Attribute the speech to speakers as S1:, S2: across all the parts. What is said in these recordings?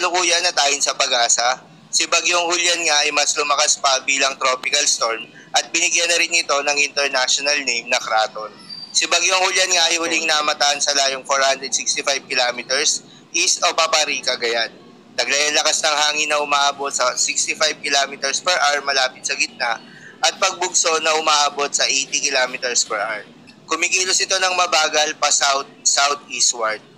S1: kasalukuyan na tayo sa pag-asa, si Bagyong Julian nga ay mas lumakas pa bilang tropical storm at binigyan na rin ito ng international name na Kraton. Si Bagyong Julian nga ay huling namataan sa layong 465 kilometers east of Papari, Cagayan. Naglayang lakas ng hangin na umaabot sa 65 kilometers per hour malapit sa gitna at pagbugso na umaabot sa 80 kilometers per hour. Kumikilos ito ng mabagal pa south-southeastward.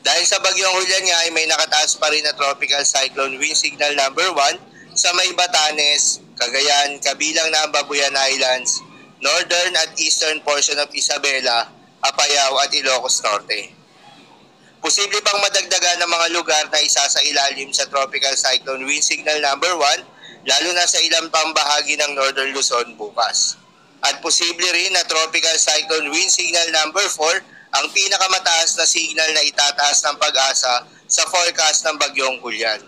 S1: Dahil sa Bagyong Julian nga ay may nakataas pa rin na tropical cyclone wind signal number 1 sa may Batanes, Cagayan, kabilang na ang Babuyan Islands, northern at eastern portion of Isabela, Apayao at Ilocos Norte. Posible pang madagdagan ng mga lugar na isa sa ilalim sa tropical cyclone wind signal number 1, lalo na sa ilang pang bahagi ng northern Luzon bukas. At posible rin na tropical cyclone wind signal number 4 ang pinakamataas na signal na itataas ng pag-asa sa forecast ng Bagyong Julian.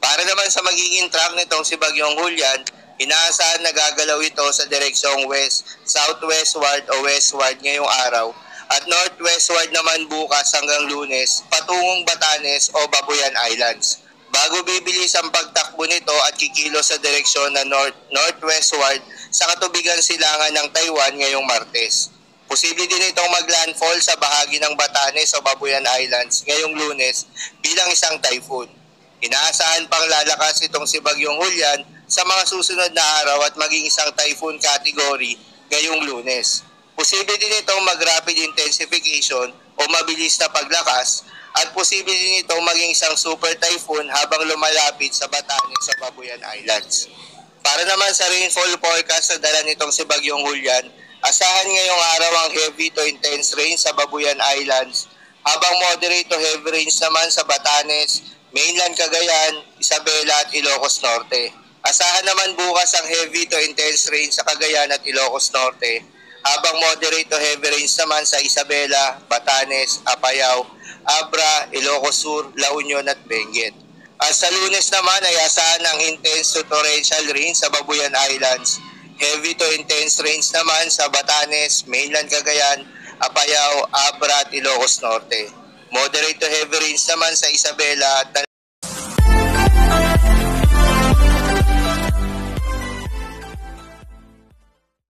S1: Para naman sa magiging track nitong si Bagyong Julian, inaasahan na gagalaw ito sa direksyong west, southwestward o westward ngayong araw at northwestward naman bukas hanggang Lunes patungong Batanes o Babuyan Islands. Bago bibilis ang pagtakbo nito at kikilos sa direksyon na northwestward sa katubigan silangan ng Taiwan ngayong Martes. Posible din itong maglandfall sa bahagi ng Batanes o Babuyan Islands ngayong Lunes bilang isang typhoon. Inaasahan pang lalakas itong si Bagyong Julian sa mga susunod na araw at maging isang typhoon category ngayong Lunes. Posible din itong mag-rapid intensification o mabilis na paglakas at posible din itong maging isang super typhoon habang lumalapit sa Batanes o Babuyan Islands. Para naman sa rainfall forecast na dala nitong si Bagyong Julian, asahan ngayong araw ang heavy to intense rain sa Babuyan Islands, habang moderate to heavy rains naman sa Batanes, mainland Cagayan, Isabela at Ilocos Norte. Asahan naman bukas ang heavy to intense rain sa Cagayan at Ilocos Norte, habang moderate to heavy rains naman sa Isabela, Batanes, Apayao, Abra, Ilocos Sur, La Union at Benguet. At sa Lunes naman ay asahan ang intense to torrential rain sa Babuyan Islands, heavy to intense rains naman sa Batanes, mainland Cagayan, Apayao, Abra at Ilocos Norte. Moderate to heavy rains naman sa Isabela at